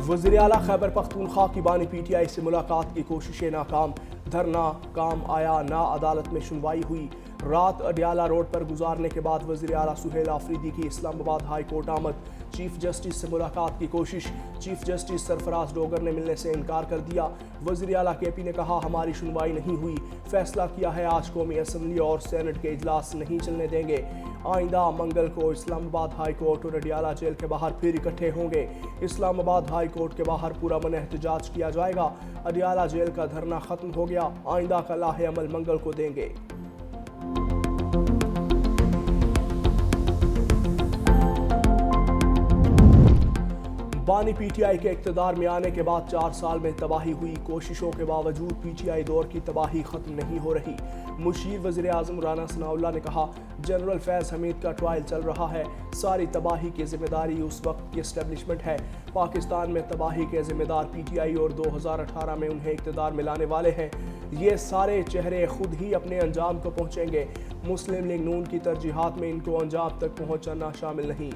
وزیر اعلیٰ خیبر پختونخوا کی بانی پی ٹی آئی سے ملاقات کی کوششیں ناکام، دھرنا کام آیا نہ عدالت میں سنوائی ہوئی۔ رات اڈیالہ روڈ پر گزارنے کے بعد وزیر اعلیٰ سہیل آفریدی کی اسلام آباد ہائی کورٹ آمد۔ چیف جسٹس سے ملاقات کی کوشش، چیف جسٹس سرفراز ڈوگر نے ملنے سے انکار کر دیا۔ وزیر اعلیٰ کے پی نے کہا ہماری سنوائی نہیں ہوئی، فیصلہ کیا ہے آج قومی اسمبلی اور سینٹ کے اجلاس نہیں چلنے دیں گے۔ آئندہ منگل کو اسلام آباد ہائی کورٹ اور اڈیالہ جیل کے باہر پھر اکٹھے ہوں گے۔ اسلام آباد ہائی کورٹ کے باہر پرامن احتجاج کیا جائے گا۔ اڈیالہ جیل کا دھرنا ختم ہو گیا، آئندہ کا لاہ عمل منگل کو دیں گے۔ بانی پی ٹی آئی کے اقتدار میں آنے کے بعد 4 سال میں تباہی ہوئی، کوششوں کے باوجود پی ٹی آئی دور کی تباہی ختم نہیں ہو رہی۔ مشیر وزیر اعظم رانا ثناءاللہ نے کہا جنرل فیض حمید کا ٹرائل چل رہا ہے، ساری تباہی کی ذمہ داری اس وقت کی اسٹیبلشمنٹ ہے۔ پاکستان میں تباہی کے ذمہ دار پی ٹی آئی اور 2018 میں انہیں اقتدار میں لانے والے ہیں۔ یہ سارے چہرے خود ہی اپنے انجام کو پہنچیں گے۔ مسلم لیگ نون کی ترجیحات میں ان کو انجام تک پہنچنا شامل نہیں۔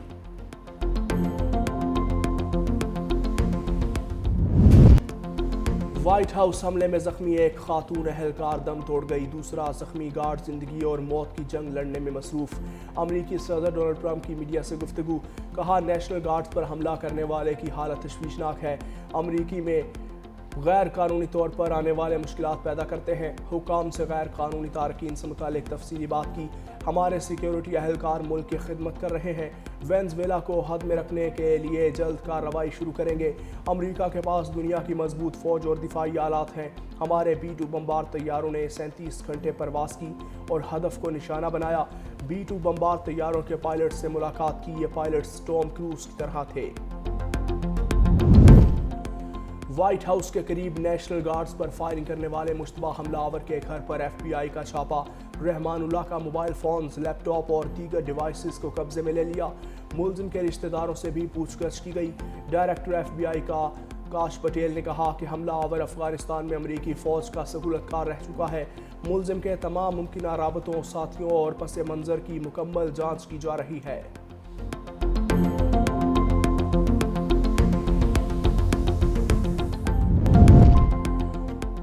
وائٹ ہاؤس حملے میں زخمی ایک خاتون اہلکار دم توڑ گئی، دوسرا زخمی گارڈ زندگی اور موت کی جنگ لڑنے میں مصروف۔ امریکی صدر ڈونلڈ ٹرمپ کی میڈیا سے گفتگو، کہا نیشنل گارڈز پر حملہ کرنے والے کی حالت تشویشناک ہے، امریکی میں غیر قانونی طور پر آنے والے مشکلات پیدا کرتے ہیں۔ حکام سے غیر قانونی تارکین سے متعلق تفصیلی بات کی، ہمارے سیکیورٹی اہلکار ملک کی خدمت کر رہے ہیں، وینزویلا کو حد میں رکھنے کے لیے جلد کارروائی شروع کریں گے۔ امریکہ کے پاس دنیا کی مضبوط فوج اور دفاعی آلات ہیں، ہمارے B-2 بمبار طیاروں نے 37 گھنٹے پرواز کی اور ہدف کو نشانہ بنایا۔ B-2 بمبار طیاروں کے پائلٹ سے ملاقات کی، یہ پائلٹس ٹام کروز کی طرح تھے۔ وائٹ ہاؤس کے قریب نیشنل گارڈز پر فائرنگ کرنے والے مشتبہ حملہ آور کے گھر پر ایف بی آئی کا چھاپا، رحمان اللہ کا موبائل فونز، لیپ ٹاپ اور دیگر ڈیوائسز کو قبضے میں لے لیا۔ ملزم کے رشتہ داروں سے بھی پوچھ گچھ کی گئی۔ ڈائریکٹر ایف بی آئی کا کاش پٹیل نے کہا کہ حملہ آور افغانستان میں امریکی فوج کا سہولت کار رہ چکا ہے، ملزم کے تمام ممکنہ رابطوں، ساتھیوں اور پس منظر کی مکمل جانچ کی جا رہی ہے۔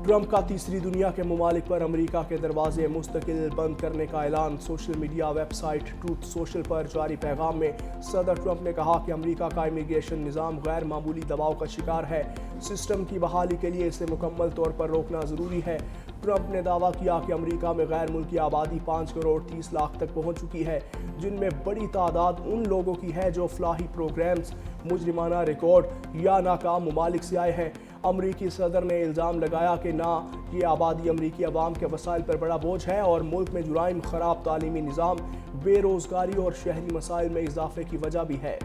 ٹرمپ کا تیسری دنیا کے ممالک پر امریکہ کے دروازے مستقل بند کرنے کا اعلان، social media website Truth Social پر جاری پیغام میں صدر ٹرمپ نے کہا کہ امریکہ کا امیگریشن نظام غیر معمولی دباؤ کا شکار ہے، سسٹم کی بحالی کے لیے اسے مکمل طور پر روکنا ضروری ہے۔ ٹرمپ نے دعویٰ کیا کہ امریکہ میں غیر ملکی آبادی 5 کروڑ 30 لاکھ تک پہنچ چکی ہے، جن میں بڑی تعداد ان لوگوں کی ہے جو فلاحی پروگرامز، مجرمانہ ریکارڈ یا ناکام ممالک سے آئے ہیں۔ امریکی صدر نے الزام لگایا کہ نہ یہ آبادی امریکی عوام کے وسائل پر بڑا بوجھ ہے اور ملک میں جرائم، خراب تعلیمی نظام، بے روزگاری اور شہری مسائل میں اضافے کی وجہ بھی ہے۔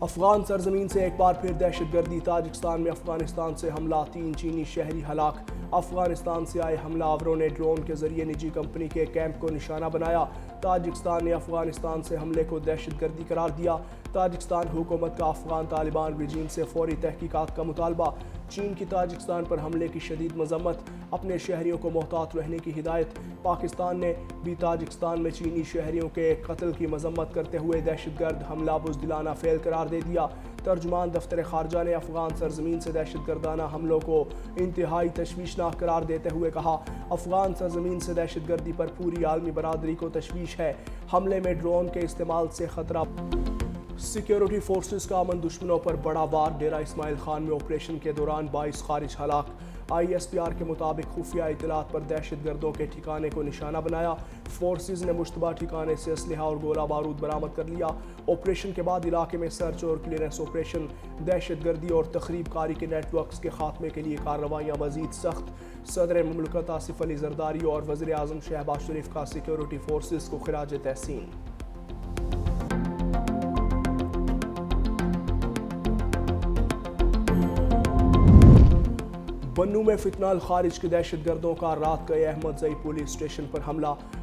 افغان سرزمین سے ایک بار پھر دہشت گردی، تاجکستان میں افغانستان سے حملہ، 3 چینی شہری ہلاک۔ افغانستان سے آئے حملہ آوروں نے ڈرون کے ذریعے نجی کمپنی کے کیمپ کو نشانہ بنایا۔ تاجکستان نے افغانستان سے حملے کو دہشت گردی قرار دیا۔ تاجکستان حکومت کا افغان طالبان رجیم سے فوری تحقیقات کا مطالبہ۔ چین کی تاجکستان پر حملے کی شدید مذمت، اپنے شہریوں کو محتاط رہنے کی ہدایت۔ پاکستان نے بھی تاجکستان میں چینی شہریوں کے قتل کی مذمت کرتے ہوئے دہشت گرد حملہ بزدلانہ فعل قرار دے دیا۔ ترجمان دفتر خارجہ نے افغان سرزمین سے دہشت گردانہ حملوں کو انتہائی تشویشناک قرار دیتے ہوئے کہا افغان سرزمین سے دہشت گردی پر پوری عالمی برادری کو تشویش ہے، حملے میں ڈرون کے استعمال سے خطرہ۔ سیکیورٹی فورسز کا امن دشمنوں پر بڑا وار، ڈیرہ اسماعیل خان میں آپریشن کے دوران 22 خارج ہلاک۔ ISPR کے مطابق خفیہ اطلاعات پر دہشت گردوں کے ٹھکانے کو نشانہ بنایا، فورسز نے مشتبہ ٹھکانے سے اسلحہ اور گولہ بارود برآمد کر لیا۔ آپریشن کے بعد علاقے میں سرچ اور کلیئرنس آپریشن، دہشت گردی اور تخریب کاری کے نیٹ ورکس کے خاتمے کے لیے کارروائیاں مزید سخت۔ صدر مملکت آصف علی زرداری اور وزیر اعظم شہباز شریف کا سیکیورٹی فورسز کو خراج تحسین۔ بنو میں فتنہ الخارج کے دہشت گردوں کا رات گئے احمد زئی پولیس اسٹیشن پر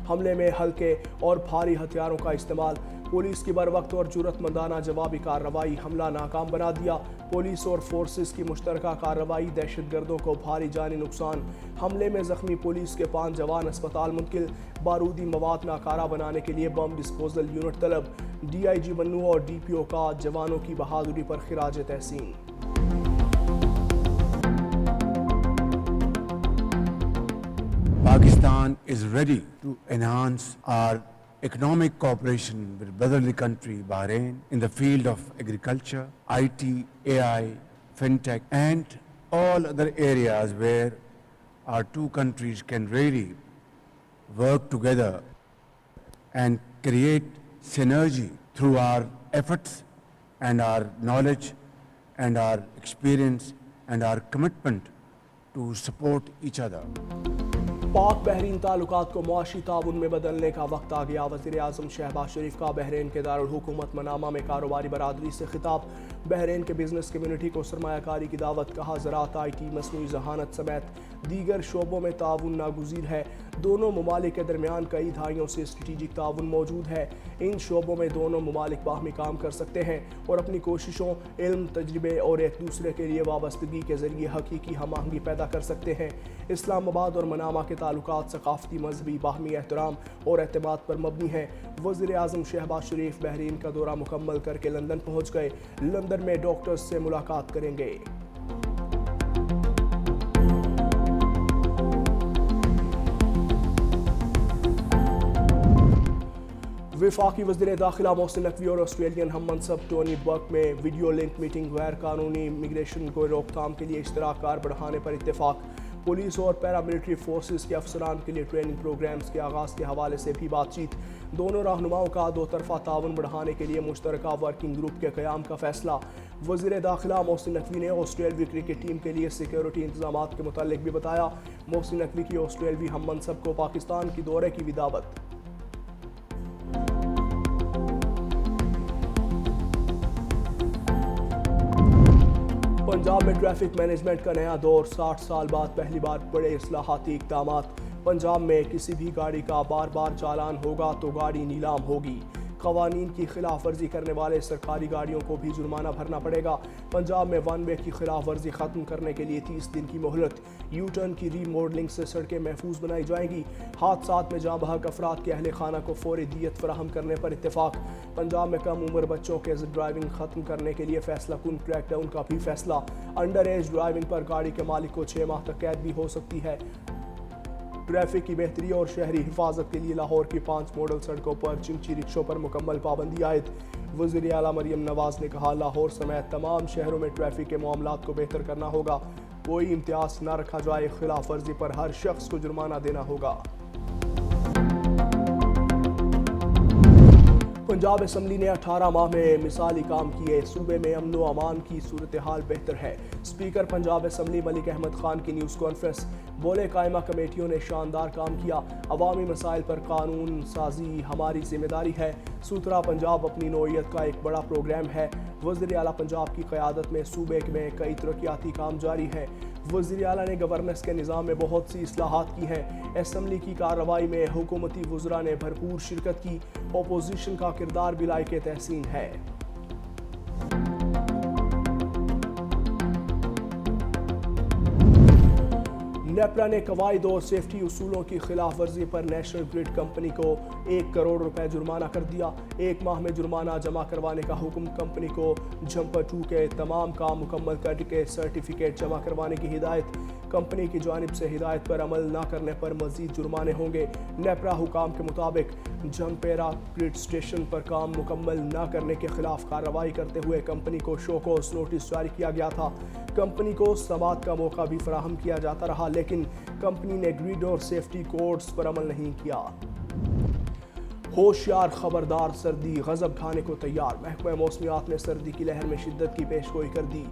حملے میں ہلکے اور بھاری ہتھیاروں کا استعمال، پولیس کی بروقت اور جرأت مندانہ جوابی کارروائی حملہ ناکام بنا دیا۔ پولیس اور فورسز کی مشترکہ کارروائی، دہشت گردوں کو بھاری جانی نقصان، حملے میں زخمی پولیس کے 5 جوان اسپتال منتقل، بارودی مواد ناکارہ بنانے کے لیے بم ڈسپوزل یونٹ طلب، ڈی آئی جی بنو اور ڈی پی او کا جوانوں کی بہادری پر خراج تحسین۔ Pakistan is ready to enhance our economic cooperation with brotherly country Bahrain in the field of agriculture, IT, AI, fintech, and all other areas where our two countries can really work together and create synergy through our efforts and our knowledge and our experience and our commitment to support each other. پاک بحرین تعلقات کو معاشی تعاون میں بدلنے کا وقت آ گیا۔ وزیر اعظم شہباز شریف کا بحرین کے دارالحکومت منامہ میں کاروباری برادری سے خطاب، بحرین کے بزنس کمیونٹی کو سرمایہ کاری کی دعوت، کہا زراعت، آئی ٹی، مصنوعی ذہانت سمیت دیگر شعبوں میں تعاون ناگزیر ہے۔ دونوں ممالک کے درمیان کئی دہائیوں سے اسٹریٹجک تعاون موجود ہے۔ ان شعبوں میں دونوں ممالک باہمی کام کر سکتے ہیں اور اپنی کوششوں، علم، تجربے اور ایک دوسرے کے لیے وابستگی کے ذریعے حقیقی ہم آہنگی پیدا کر سکتے ہیں۔ اسلام آباد اور منامہ کے تعلقات ثقافتی، مذہبی، باہمی احترام اور اعتماد پر مبنی ہیں۔ وزیر اعظم شہباز شریف بحرین کا دورہ مکمل کر کے لندن پہنچ گئے، لندن میں ڈاکٹرز سے ملاقات کریں گے۔ وفاقی وزیر داخلہ محسن نقوی اور آسٹریلین ہم منصب ٹونی برک میں ویڈیو لنک میٹنگ، غیر قانونی امیگریشن کو روک تھام کے لیے اشتراک کار بڑھانے پر اتفاق، پولیس اور پیراملٹری فورسز کے افسران کے لیے ٹریننگ پروگرامز کے آغاز کے حوالے سے بھی بات چیت، دونوں رہنماؤں کا دو طرفہ تعاون بڑھانے کے لیے مشترکہ ورکنگ گروپ کے قیام کا فیصلہ۔ وزیر داخلہ محسن نقوی نے آسٹریلوی کرکٹ ٹیم کے لیے سیکیورٹی انتظامات کے متعلق بھی بتایا۔ محسن نقوی کی آسٹریلوی ہم منصب کو پاکستان کی دورے کی بھی دعوت۔ پنجاب میں ٹریفک مینجمنٹ کا نیا دور، 60 سال بعد پہلی بار بڑے اصلاحاتی اقدامات۔ پنجاب میں کسی بھی گاڑی کا بار بار چالان ہوگا تو گاڑی نیلام ہوگی۔ قوانین کی خلاف ورزی کرنے والے سرکاری گاڑیوں کو بھی جرمانہ بھرنا پڑے گا۔ پنجاب میں ون وے کی خلاف ورزی ختم کرنے کے لیے 30 دن کی مہلت، یو ٹرن کی ری ماڈلنگ سے سڑکیں محفوظ بنائی جائیں گی۔ حادثات میں جاں بحق افراد کے اہل خانہ کو فوری دیت فراہم کرنے پر اتفاق۔ پنجاب میں کم عمر بچوں کے ڈرائیونگ ختم کرنے کے لیے فیصلہ کن کریک ڈاؤن کا بھی فیصلہ، انڈر ایج ڈرائیونگ پر گاڑی کے مالک کو 6 ماہ تک قید بھی ہو سکتی ہے۔ ٹریفک کی بہتری اور شہری حفاظت کے لیے لاہور کی 5 ماڈل سڑکوں پر چنچی رکشوں پر مکمل پابندی عائد۔ وزیر اعلیٰ مریم نواز نے کہا، لاہور سمیت تمام شہروں میں ٹریفک کے معاملات کو بہتر کرنا ہوگا، کوئی امتیاز نہ رکھا جائے، خلاف ورزی پر ہر شخص کو جرمانہ دینا ہوگا۔ پنجاب اسمبلی نے 18 ماہ میں مثالی کام کیے، صوبے میں امن و امان کی صورتحال بہتر ہے۔ اسپیکر پنجاب اسمبلی ملک احمد خان کی نیوز کانفرنس، بولے قائمہ کمیٹیوں نے شاندار کام کیا، عوامی مسائل پر قانون سازی ہماری ذمہ داری ہے، ستھرا پنجاب اپنی نوعیت کا ایک بڑا پروگرام ہے۔ وزیر اعلیٰ پنجاب کی قیادت میں صوبے میں کئی ترقیاتی کام جاری ہیں۔ وزیر اعلیٰ نے گورننس کے نظام میں بہت سی اصلاحات کی ہیں۔ اسمبلی کی کارروائی میں حکومتی وزراء نے بھرپور شرکت کی، اپوزیشن کا کردار بھی لائق تحسین ہے۔ نیپرا نے قواعد اور سیفٹی اصولوں کی خلاف ورزی پر نیشنل گریڈ کمپنی کو 1 کروڑ روپے جرمانہ کر دیا۔ 1 ماہ میں جرمانہ جمع کروانے کا حکم، کمپنی کو جھمپر 2 کے تمام کام مکمل کر کے سرٹیفکیٹ جمع کروانے کی ہدایت۔ کمپنی کی جانب سے ہدایت پر عمل نہ کرنے پر مزید جرمانے ہوں گے۔ نیپرا حکام کے مطابق جھمپیرا گریڈ اسٹیشن پر کام مکمل نہ کرنے کے خلاف کارروائی کرتے ہوئے کمپنی کو شو کوز نوٹس جاری کیا گیا تھا۔ کمپنی کو سماعت کا موقع بھی فراہم کیا جاتا رہا، لیکن کمپنی نے گریڈ اور سیفٹی کوڈز پر عمل نہیں کیا۔ ہوشیار، خبردار، سردی غضب کھانے کو تیار، محکمہ موسمیات نے سردی کی لہر میں شدت کی پیشگوئی کر دی۔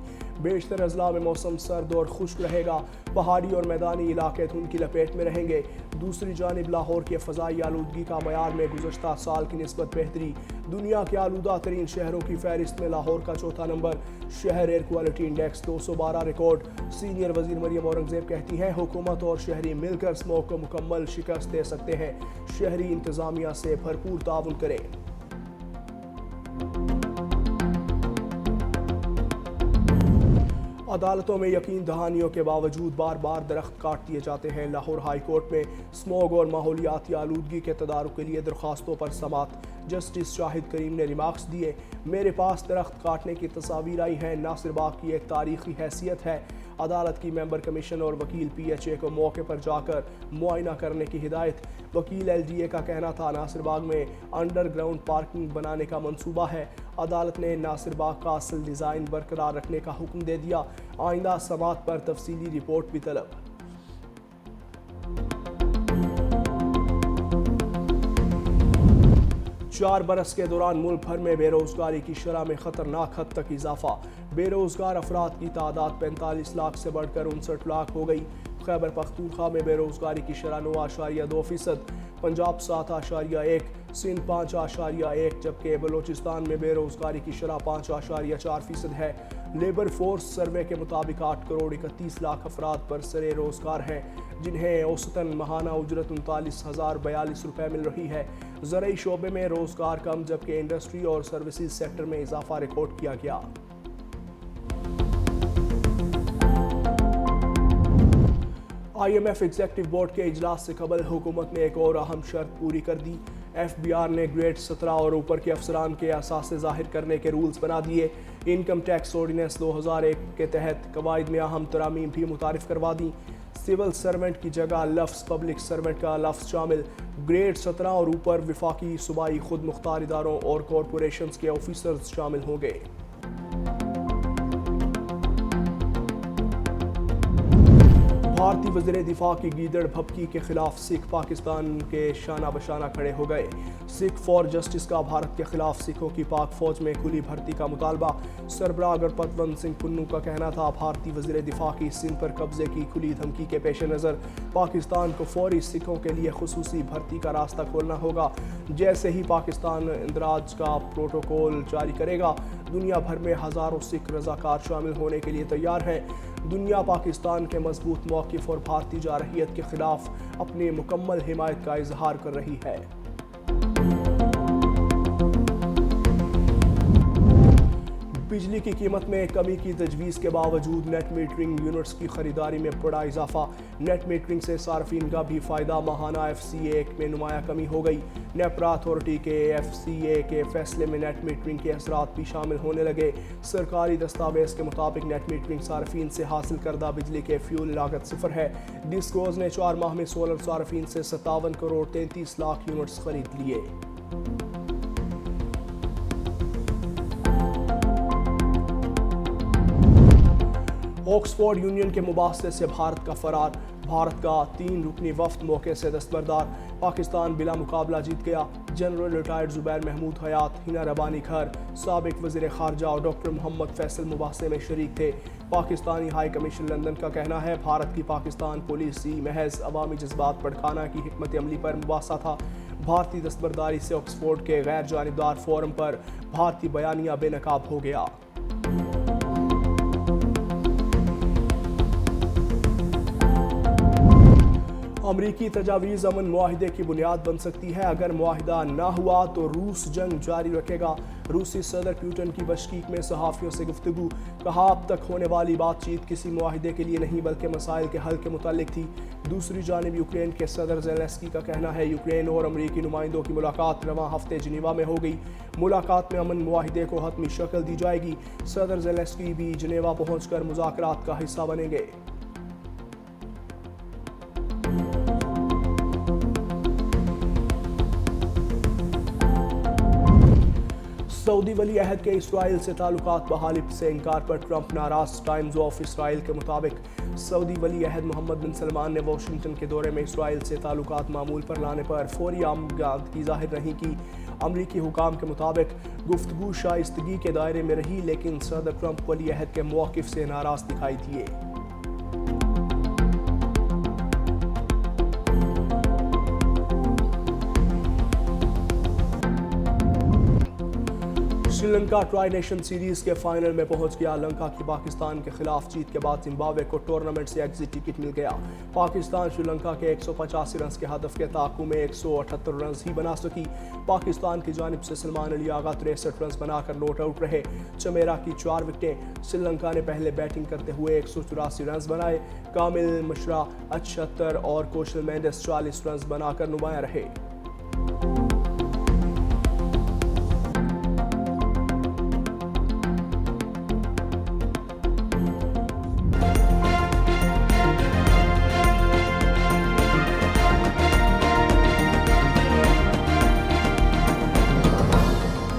بیشتر اضلاع میں موسم سرد اور خشک رہے گا، پہاڑی اور میدانی علاقے دھند کی لپیٹ میں رہیں گے۔ دوسری جانب لاہور کی فضائی آلودگی کا معیار میں گزشتہ سال کی نسبت بہتری، دنیا کے آلودہ ترین شہروں کی فہرست میں لاہور کا چوتھا نمبر، شہر air quality index 212 record. Senior وزیر مریم اورنگزیب کہتی ہیں حکومت اور شہری مل کر اسموگ کو مکمل شکست دے سکتے ہیں، شہری انتظامیہ سے بھرپور تعاون کریں۔ عدالتوں میں یقین دہانیوں کے باوجود بار بار درخت کاٹ دیے جاتے ہیں۔ لاہور ہائی کورٹ میں اسموگ اور ماحولیاتی آلودگی کے تدارک کے لیے درخواستوں پر سماعت، جسٹس شاہد کریم نے ریمارکس دیے۔ میرے پاس درخت کاٹنے کی تصاویر آئی ہیں، ناصر باغ کی ایک تاریخی حیثیت ہے۔ عدالت کی ممبر کمیشن اور وکیل پی ایچ اے کو موقع پر جا کر معائنہ کرنے کی ہدایت۔ وکیل ایل ڈی اے کا کہنا تھا ناصر باغ میں انڈر گراؤنڈ پارکنگ بنانے کا منصوبہ ہے۔ عدالت نے ناصر باغ کا اصل ڈیزائن برقرار رکھنے کا حکم دے دیا۔ آئندہ سماعت پر تفصیلی رپورٹ بھی طلب۔ 4 برس کے دوران ملک بھر میں بے روزگاری کی شرح میں خطرناک حد تک اضافہ۔ بے روزگار افراد کی تعداد 45 لاکھ سے بڑھ کر 59 لاکھ ہو گئی۔ خیبر پختونخوا میں بے روزگاری کی شرح 9.2%، پنجاب 7.1%، سندھ 5.1%، جبکہ بلوچستان میں بے روزگاری کی شرح 5.4% ہے۔ لیبر فورس سروے کے مطابق 8 کروڑ 31 لاکھ افراد برسر روزگار ہیں، جنہیں اوسطاً ماہانہ اجرت 39,042 روپے مل رہی ہے۔ زرعی شعبے میں روزگار کم، جبکہ انڈسٹری اور سروسز سیکٹر میں اضافہ ریکارڈ کیا گیا۔ I M F executive board کے اجلاس سے قبل حکومت نے ایک اور اہم شرط پوری کر دی۔ ایف بی آر نے گریڈ 17 اور اوپر کے افسران کے اثاثے ظاہر کرنے کے رولز بنا دیے۔ انکم ٹیکس آرڈیننس 2001 کے تحت قواعد میں اہم ترامیم بھی متعارف کروا دیں۔ سول سرونٹ کی جگہ لفظ پبلک سرونٹ کا لفظ شامل۔ گریڈ 17 اور اوپر وفاقی، صوبائی خود مختار اداروں اور کارپوریشنز کے آفیسرز شامل ہوں گے۔ بھارتی وزیر دفاع کی گیدڑ بھپکی کے خلاف سکھ پاکستان کے شانہ بشانہ کھڑے ہو گئے۔ سکھ فار جسٹس کا بھارت کے خلاف سکھوں کی پاک فوج میں کھلی بھرتی کا مطالبہ۔ سربراہ گرپتونت سنگھ پنو کا کہنا تھا بھارتی وزیر دفاع کی سندھ پر قبضے کی کھلی دھمکی کے پیش نظر پاکستان کو فوری سکھوں کے لیے خصوصی بھرتی کا راستہ کھولنا ہوگا۔ جیسے ہی پاکستان اندراج کا پروٹوکول جاری کرے گا، دنیا بھر میں ہزاروں سکھ رضاکار شامل ہونے کے لیے تیار ہیں۔ دنیا پاکستان کے مضبوط موقف اور بھارتی جارحیت کے خلاف اپنی مکمل حمایت کا اظہار کر رہی ہے۔ بجلی کی قیمت میں کمی کی تجویز کے باوجود نیٹ میٹرنگ یونٹس کی خریداری میں بڑا اضافہ۔ نیٹ میٹرنگ سے صارفین کا بھی فائدہ، ماہانہ ایف سی اے میں نمایاں کمی ہو گئی۔ نیپرا اتھارٹی کے ایف سی اے کے فیصلے میں نیٹ میٹرنگ کے اثرات بھی شامل ہونے لگے۔ سرکاری دستاویز کے مطابق نیٹ میٹرنگ صارفین سے حاصل کردہ بجلی کے فیول لاگت 0 ہے۔ ڈسکوز نے 4 ماہ میں سولر صارفین سے 57 کروڑ 33 لاکھ یونٹس خرید لیے۔ آکسفورڈ یونین کے مباحثے سے بھارت کا فرار، بھارت کا 3 رکنی وفد موقع سے دستبردار۔ پاکستان بلا مقابلہ جیت گیا۔ جنرل ریٹائرڈ زبیر محمود حیات، ہنا ربانی گھر، سابق وزیر خارجہ اور ڈاکٹر محمد فیصل مباحثے میں شریک تھے۔ پاکستانی ہائی کمیشن لندن کا کہنا ہے بھارت کی پاکستان پالیسی محض عوامی جذبات بھڑکانا کی حکمت عملی پر مباحثہ تھا۔ بھارتی دستبرداری سے آکسفورڈ کے غیر جانبدار فورم پر بھارتی بیانیہ بے نقاب ہو گیا۔ امریکی تجاویز امن معاہدے کی بنیاد بن سکتی ہے۔ اگر معاہدہ نہ ہوا تو روس جنگ جاری رکھے گا۔ روسی صدر پوٹن کی بشکیک میں صحافیوں سے گفتگو، کہا اب تک ہونے والی بات چیت کسی معاہدے کے لیے نہیں بلکہ مسائل کے حل کے متعلق تھی۔ دوسری جانب یوکرین کے صدر زیلنسکی کا کہنا ہے یوکرین اور امریکی نمائندوں کی ملاقات رواں ہفتے جنیوا میں ہو گئی۔ ملاقات میں امن معاہدے کو حتمی شکل دی جائے گی۔ صدر زیلنسکی بھی جنیوا پہنچ کر مذاکرات کا حصہ بنیں گے۔ سعودی ولی عہد کے اسرائیل سے تعلقات بحالی سے انکار پر ٹرمپ ناراض۔ ٹائمز آف اسرائیل کے مطابق سعودی ولی عہد محمد بن سلمان نے واشنگٹن کے دورے میں اسرائیل سے تعلقات معمول پر لانے پر فوری آمادگی ظاہر نہیں کی۔ امریکی حکام کے مطابق گفتگو شائستگی کے دائرے میں رہی، لیکن صدر ٹرمپ ولی عہد کے موقف سے ناراض دکھائی دیے۔ Sri Lanka try nation series کے فائنل میں پہنچ گیا۔ لنکا کی پاکستان کے خلاف جیت کے بعد زمبابوے کو ٹورنامنٹ سے ایگزٹ ٹکٹ مل گیا۔ پاکستان سری لنکا کے 185 رنز کے ہدف کے تعاقب میں 178 رنز ہی بنا سکی۔ پاکستان کی جانب سے سلمان علی آغا 63 رنز بنا کر ناٹ آؤٹ رہے۔ چمیرا کی 4 وکٹیں۔ سری لنکا نے پہلے بیٹنگ کرتے ہوئے 184 رنز بنائے۔ کامل مشرا 78 اور کوشل مینڈس 40 رنز بنا کر نمایاں رہے۔